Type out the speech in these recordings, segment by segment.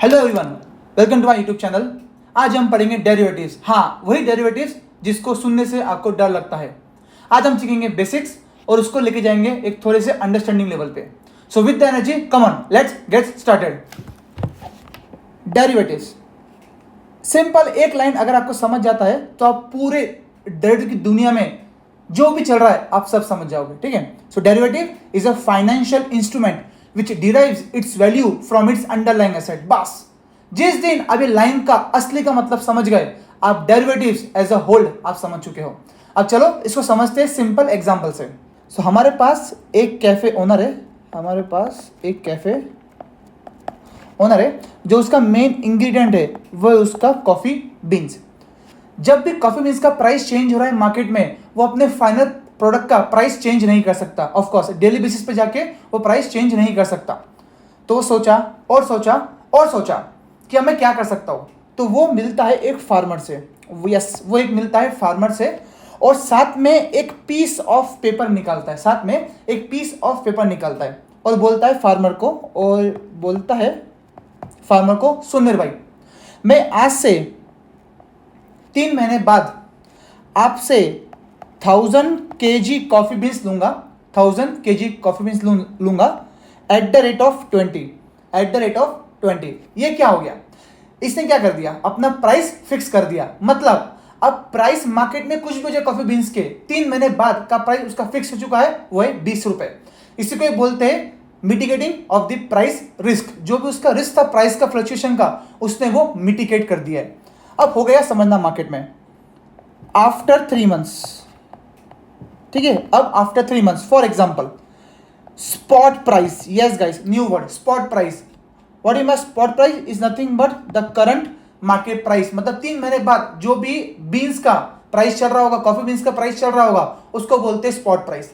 Hello everyone, welcome to my YouTube channel. आज हम पढ़ेंगे डेरिवेटिव्स। हाँ, वही डेरिवेटिव्स जिसको सुनने से आपको डर लगता है। आज हम सीखेंगे बेसिक्स और उसको लेके जाएंगे एक थोड़े से अंडरस्टैंडिंग लेवल पे। So with the energy, come on, let's get started. Derivatives simple, एक लाइन अगर आपको समझ जाता है तो आप पूरे डेरिवेटिव की दुनिया में जो भी चल रहा है आप सब समझ जाओगे। ठीक है। So derivative is a financial instrument which derives its value from its underlying asset। बस जिस दिन अभी लाइन का असली का मतलब समझ गए आप, डेरिवेटिव्स एज अ होल आप समझ चुके हो। अब चलो इसको समझते हैं सिंपल एग्जांपल से। सो हमारे पास एक कैफे ओनर है, जो उसका मेन इंग्रेडिएंट है वो है उसका कॉफी बीन्स। जब भी कॉफी बीन्स का प्राइस चेंज हो रहा है मार्केट में, वो अपने फाइनल प्रोडक्ट का प्राइस चेंज नहीं कर सकता। ऑफ कोर्स डेली बेसिस पे जाके वो प्राइस चेंज नहीं कर सकता। तो वो सोचा कि अब मैं क्या कर सकता हूँ। तो वो मिलता है एक फार्मर से, और साथ में एक पीस ऑफ पेपर निकालता है, और बोलता है फार्मर को सुन मेरे भाई, मैं आज से 3 महीने बाद आपसे 1000 kg कॉफी बीन्स लूंगा, एट द रेट ऑफ 20। ये क्या हो गया? इसने क्या कर दिया, अपना प्राइस फिक्स कर दिया। मतलब अब प्राइस मार्केट में कुछ भी हो जाए, कॉफी बीन्स के 3 महीने बाद का प्राइस उसका फिक्स हो चुका है, वो है 20 रुपए। इसी को बोलते हैं mitigating of the price risk. जो भी उसका रिस्क था प्राइस का फ्लक्चुएशन का, उसने वो मिटिगेट कर दिया है। अब हो गया समझना मार्केट में आफ्टर 3 मंथ्स। ठीक है, अब after 3 months, for example spot price. Yes guys, new word, spot price. What is my spot price? Is nothing but the current market price. मतलब 3 महीने बाद जो भी बीन्स का प्राइस चल रहा होगा, कॉफी बीन्स का प्राइस चल रहा होगा, उसको बोलते हैं स्पॉट प्राइस।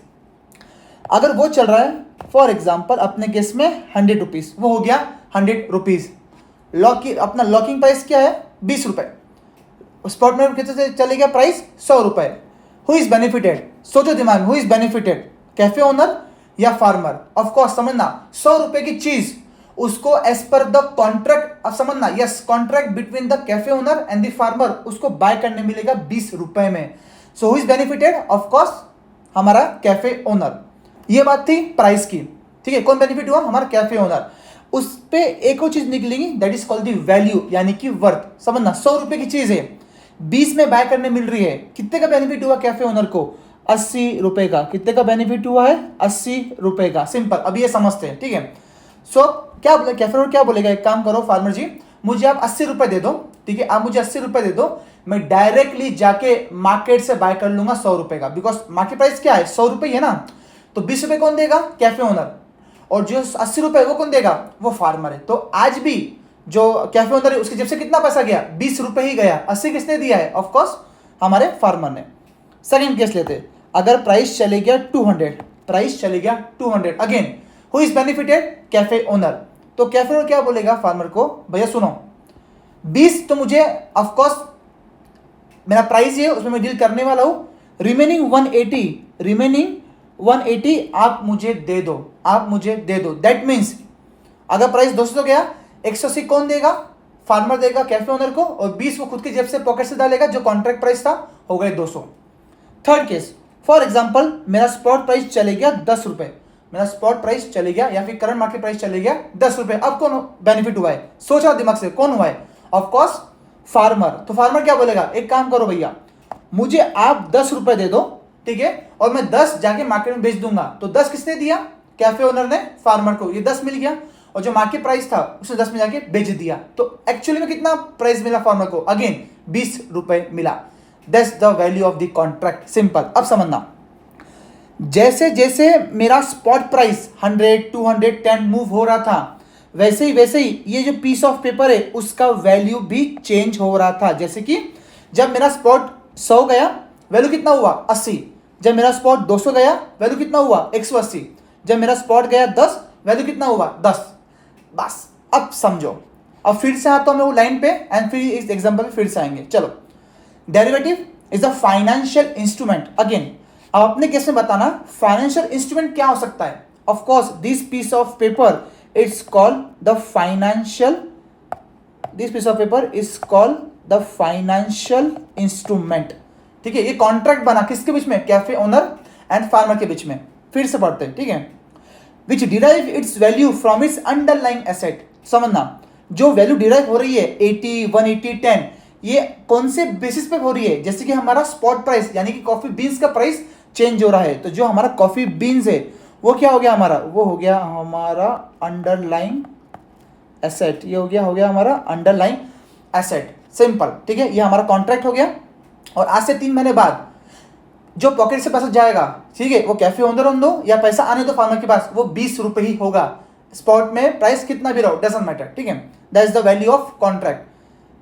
अगर वो चल रहा है फॉर एग्जाम्पल अपने केस में 100 रुपीज, वो हो गया 100 रुपीज। अपना लॉकिंग प्राइस क्या है? 20 रुपए। स्पॉट में कितने चलेगा प्राइस? 100 रुपए। Who is benefited? सोचो दिमाग में, who is benefited, cafe owner या फार्मर? ऑफ कोर्स समझना, 100 रुपए की चीज उसको एज पर द कॉन्ट्रैक्ट, अब समझना, yes, contract between the cafe owner and the farmer, उसको बाय करने मिलेगा 20 रुपए में। So who is benefited? Of course हमारा कैफे ओनर। ये बात थी प्राइस की। ठीक है, कौन बेनिफिट हुआ? हमारा कैफे ओनर। उस पे एक और चीज निकलेगी, that is called the value, यानी कि वर्थ। समझना, 100 रुपए की चीज है, 20 में बाय करने मिल रही है। कितने का बेनिफिट हुआ कैफे ओनर को? 80 रुपए का। कितने का बेनिफिट हुआ है? 80 रुपए का। सिंपल, अब ये समझते हैं। ठीक है, सो क्या बोले कैफे ओनर? क्या बोलेगा, एक काम करो फार्मर जी, मुझे आप 80 रुपए दे दो। ठीक है, आप मुझे 80 रुपए दे दो, मैं डायरेक्टली जाके मार्केट से बाय कर लूंगा 100 रुपए का। बिकॉज मार्केट प्राइस क्या है? 100 रुपए है ना। तो 20 रुपए कौन देगा? Cafe owner. और जो 80 रुपए वो कौन देगा? वो फार्मर है। तो आज भी जो कैफे ओनर है उसकी जेब से कितना पैसा गया? 20 रुपए ही गया। 80 किसने दिया है? ऑफ कोर्स हमारे फार्मर ने। सेकंड केस लेते, अगर प्राइस चले गया 200, again who is benefited? Cafe owner. तो कैफे ओनर क्या बोलेगा फार्मर को, भैया सुनो, 20 तो मुझे ऑफ कोर्स मेरा प्राइस है, उसमें मैं डील करने वाला हूं, रिमेनिंग 180 आप मुझे दे दो। दैट मीन्स अगर प्राइस 200 गया, 180 कौन देगा? फार्मर देगा कैफे ओनर को, और 20 वो खुद की जेब से पॉकेट से डालेगा, जो कॉन्ट्रैक्ट प्राइस था हो गए 200। थर्ड केस, फॉर एग्जांपल मेरा स्पॉट प्राइस चले गया 10 रुपए, या फिर करंट मार्केट प्राइस चले गया 10 रुपए। अब कौन बेनिफिट हुआ है? सोचा दिमाग से, कौन हुआ है? Of course farmer. तो फार्मर क्या बोलेगा, एक काम करो भैया, मुझे आप 10 रुपए दे दो, ठीक है, और मैं 10 जाके मार्केट में बेच दूंगा। तो 10 किसने दिया? कैफे ओनर ने फार्मर को। ये 10 मिल गया, और जो मार्केट प्राइस था उसने 10 में जाके बेच दिया। तो एक्चुअली में कितना प्राइस मिला फार्मर को? अगेन 20 रुपए मिला। That's the value of the contract. Simple. अब समझना, जैसे जैसे मेरा स्पॉट प्राइस 100, 210 मूव हो रहा था, वैसे ही ये जो पीस ऑफ पेपर है उसका वैल्यू भी चेंज हो रहा था। जैसे कि जब मेरा स्पॉट 100 गया, वैल्यू कितना हुआ? 80। जब मेरा स्पॉट 200 गया, वैल्यू कितना हुआ? 180। जब मेरा स्पॉट गया 10, वैल्यू कितना हुआ? 10। बस अब समझो। अब फिर से आता हूं मैं वो लाइन पे, एंड फिर इस एग्जांपल पे फिर से आएंगे। चलो, derivative is a financial instrument. Again अब अपने केस में बताना फाइनेंशियल इंस्ट्रूमेंट क्या हो सकता है। Of course this piece of paper, it's called the financial this piece of paper is called the financial instrument. ठीक है, ये कॉन्ट्रैक्ट बना किसके बीच में, कैफे ओनर एंड फार्मर के बीच में। फिर से पढ़ते हैं, ठीक है। Which derive its value from its underlying asset. समझना, जो वैल्यू डिराइव हो रही है 80, 180, 10, ये कौन से बेसिस पे हो रही है, जैसे कि हमारा स्पॉट प्राइस यानी कि कॉफी बीन्स का प्राइस चेंज हो रहा है, तो जो हमारा कॉफी बीन्स है वो क्या हो गया हमारा, वो हो गया हमारा अंडरलाइंग एसेट। ये हो गया हमारा अंडरलाइंग एसेट। सिंपल, ठीक है, ये हमारा कॉन्ट्रैक्ट हो गया। और आज से 3 महीने बाद जो पॉकेट से पैसा जाएगा, ठीक है, वो कैफे ओनर दो या पैसा आने दो फार्मर के पास, वो 20 रुपए ही होगा। स्पॉट में प्राइस कितना भी रहो, डजंट मैटर, ठीक है। That is the value of contract.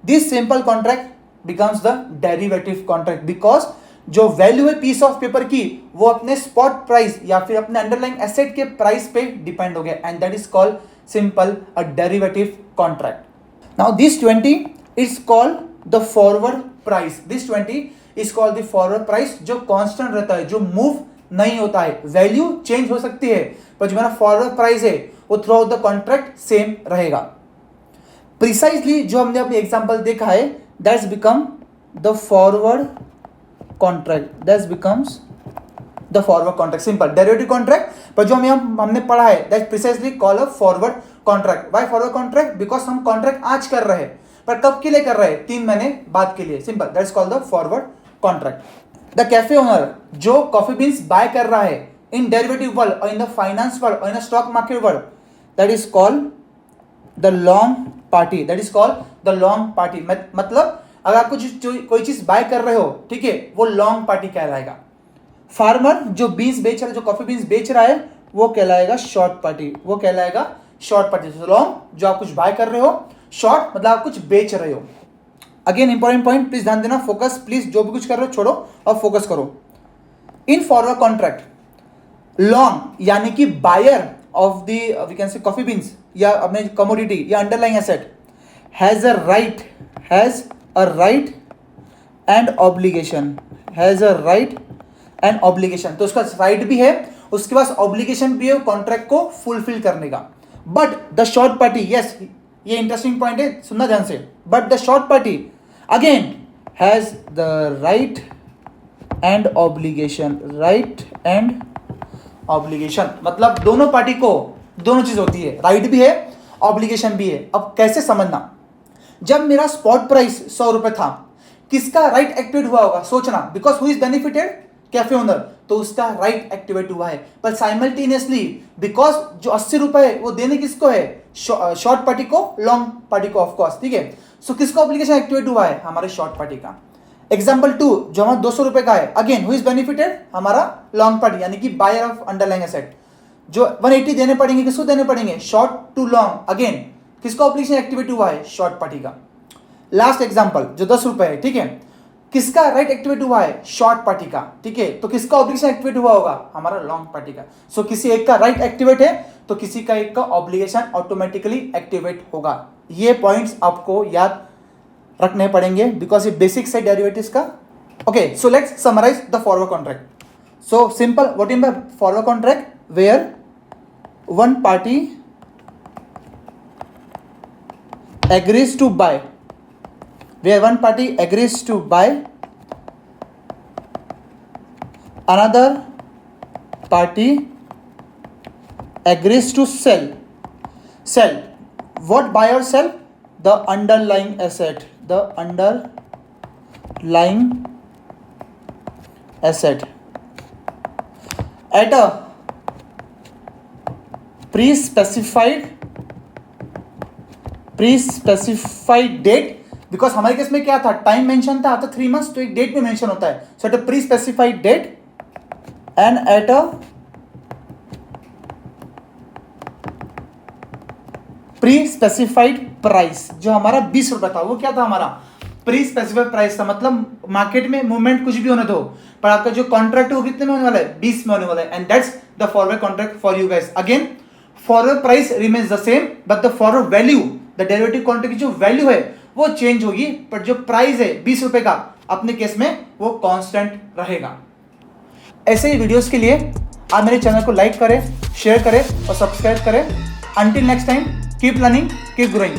This simple contract becomes the derivative contract, because जो वैल्यू है पीस ऑफ पेपर की वो अपने स्पॉट प्राइस या फिर अपने अंडरलाइंग एसेट के प्राइस पे डिपेंड हो गया, and that is called simple a derivative contract. Now this 20 is called the forward price. This 20 is called the forward price, जो कांस्टेंट रहता है, जो मूव नहीं होता है। वैल्यू चेंज हो सकती है पर जो मेरा फॉरवर्ड प्राइस है वो through out the contract same रहेगा। प्रिसाइजली जो हमने अपने एग्जांपल देखा है, that's become the forward contract, that's becomes the forward contract. Simple derivative contract, पर जो हमने पढ़ा है that's precisely called a forward contract. Why forward contract? Because हम कॉन्ट्रैक्ट आज कर रहे हैं पर कब के लिए कर रहे हैं, 3 महीने बाद के लिए। Simple, that's called the forward contract. The cafe owner जो कॉफी बीन्स बाय कर रहा है इन डेरिवेटिव वर्ल्ड और इन द फाइनेंस वर्ल्ड और in the stock market world, that is called the long party, that is called the long party. मतलब अगर आप कोई चीज बाय कर रहे हो, ठीक है, वो लॉन्ग पार्टी कहलाएगा। फार्मर जो बीन्स बेच रहा है, जो कॉफी बीन्स बेच रहा है, वो कहलाएगा शॉर्ट पार्टी, वो कहलाएगा शॉर्ट पार्टी। लॉन्ग जो आप कुछ बाय कर रहे हो, शॉर्ट मतलब आप कुछ बेच रहे हो। अगेन इंपॉर्टेंट पॉइंट, प्लीज ध्यान देना, फोकस प्लीज, जो भी कुछ कर रहे हो छोड़ो और फोकस करो। इन फॉरवर्ड कॉन्ट्रैक्ट, लॉन्ग यानी कि buyer of the we can say coffee beans या अपने कमोडिटी या underlying asset has a right and obligation, has a right and obligation. तो उसका राइट भी है, उसके पास ऑब्लिगेशन भी है कॉन्ट्रैक्ट को फुलफिल करने का। But the short party, yes ये इंटरेस्टिंग पॉइंट है, सुनना ध्यान से, but the short party again has the right and obligation, right and obligation. मतलब दोनों पार्टी को दोनों चीज होती है, राइट भी है, ऑब्लिगेशन भी है। अब कैसे समझना, जब मेरा स्पॉट प्राइस 100 रुपए था, किसका राइट एक्टिवेट हुआ होगा, सोचना, because who is benefited, cafe owner, तो उसका राइट एक्टिवेट हुआ है। पर साइमल्टेनियसली बिकॉज जो 80 रुपए है वो देने किसको है, शॉर्ट पार्टी को, लॉन्ग पार्टी को, ऑफकोर्स, ठीक है। सो किसका ऑब्लिगेशन एक्टिवेट हुआ है, हमारे शॉर्ट पार्टी का। एग्जाम्पल 2 जो हमारा 200 रुपए का है, अगेन हु इज बेनिफिटेड, हमारा लॉन्ग पार्टी यानी कि बायर ऑफ अंडरलाइंग एसेट। जो 180 देने पड़ेंगे, किसको देने पड़ेंगे, शॉर्ट टू लॉन्ग, अगेन किसका ऑब्लिगेशन एक्टिवेट हुआ है, शॉर्ट पार्टी का। लास्ट एग्जाम्पल जो 10 रुपए है, ठीक है, किसका राइट एक्टिवेट हुआ है, शॉर्ट पार्टी का, ठीक है। तो किसका ऑब्लिगेशन एक्टिवेट हुआ होगा, हमारा लॉन्ग पार्टी का। सो किसी एक का राइट एक्टिवेट है तो किसी का एक का ऑब्लिगेशन ऑटोमेटिकली एक्टिवेट होगा। ये पॉइंट्स आपको याद रखने पड़ेंगे बिकॉज ये बेसिक्स है डेरिवेटिव्स का। Okay, so let's summarise the forward contract. So simple, what in the forward contract, where one party agrees to buy, where one party agrees to buy, another party agrees to sell. What buy or sell? The underlying asset, the underlying asset at a pre-specified date. Because हमारे case में क्या था, time mention था, तो 3 months, तो एक date में mention होता है। So at a pre specified date and at a pre specified price. जो हमारा 20 रुपए था वो क्या था, हमारा प्री स्पेसिफाइड प्राइस था। मतलब मार्केट में मूवमेंट कुछ भी होने दो, पर आपका जो कॉन्ट्रैक्ट है वो कितने में होने वाला है, 20 में होने वाला है। And that's the forward contract for you guys. Again forward price remains the same, but the forward value, the derivative contract की जो वैल्यू है वो चेंज होगी, पर जो प्राइस है 20 रुपए का अपने केस में वो कांस्टेंट रहेगा। ऐसे ही वीडियोस के लिए आप मेरे चैनल को लाइक करें, शेयर करें और सब्सक्राइब करें। Until next time, keep learning, keep growing.